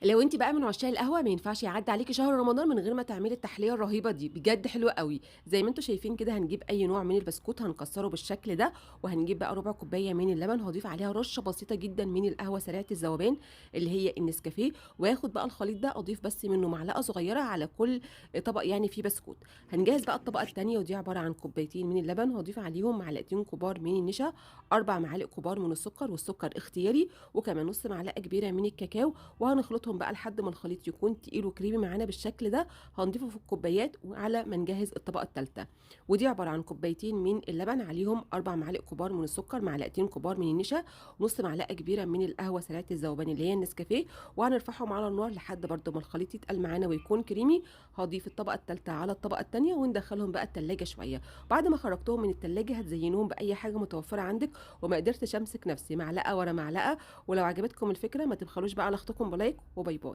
لو أنتِ بقى من عشاق القهوة ما ينفعش يعدّي عليكِ شهر رمضان من غير ما تعملي التحلية الرهيبة دي، بجد حلوة أوي. زي ما أنتم شايفين كده هنجيب أي نوع من البسكوت هنكسّره بالشكل ده، وهنجيب بقى ربع كوباية من اللبن، هاضيف عليها رشة بسيطة جدًا من القهوة سريعة الذوبان اللي هي النسكافيه، وآخد بقى الخليط ده أضيف بس منه معلقة صغيرة على كل طبق يعني فيه بسكوت. هنجهّز بقى الطبقة التانية ودي عبارة عن كوبايتين من اللبن، وهاضيف عليهم معلقتين كبار من النشا، 4 معالق كبار من السكر والسكر اختياري، وكمان نُص معلقة كبيرة من الكاكاو، وهنخلطهم بقى لحد ما الخليط يكون تقيل وكريمي معانا بالشكل ده. هنضيفه في الكوبايات وعلى ما نجهز الطبقة التالتة، ودي عبارة عن كوبايتين من اللبن عليهم 4 معالق كبار من السكر، معلقتين كبار من النشا، ونص معلقة كبيرة من القهوة سريعة الذوبان اللي هي النسكافيه، وهنرفعهم على النار لحد برضه ما الخليط يتقل معانا ويكون كريمي. هاضيف الطبقة التالتة على الطبقة التانية وندخلهم بقى التلاجة شوية. بعد ما خرجتهم من التلاجة هتزينوهم بأي حاجة متوفرة عندك، وما قدرتش امسك نفسي معلقة ورا معلقة. ولو عجبتكم الفكرة ما تبخلوش بقى على اختكم بلايك، وباي باي.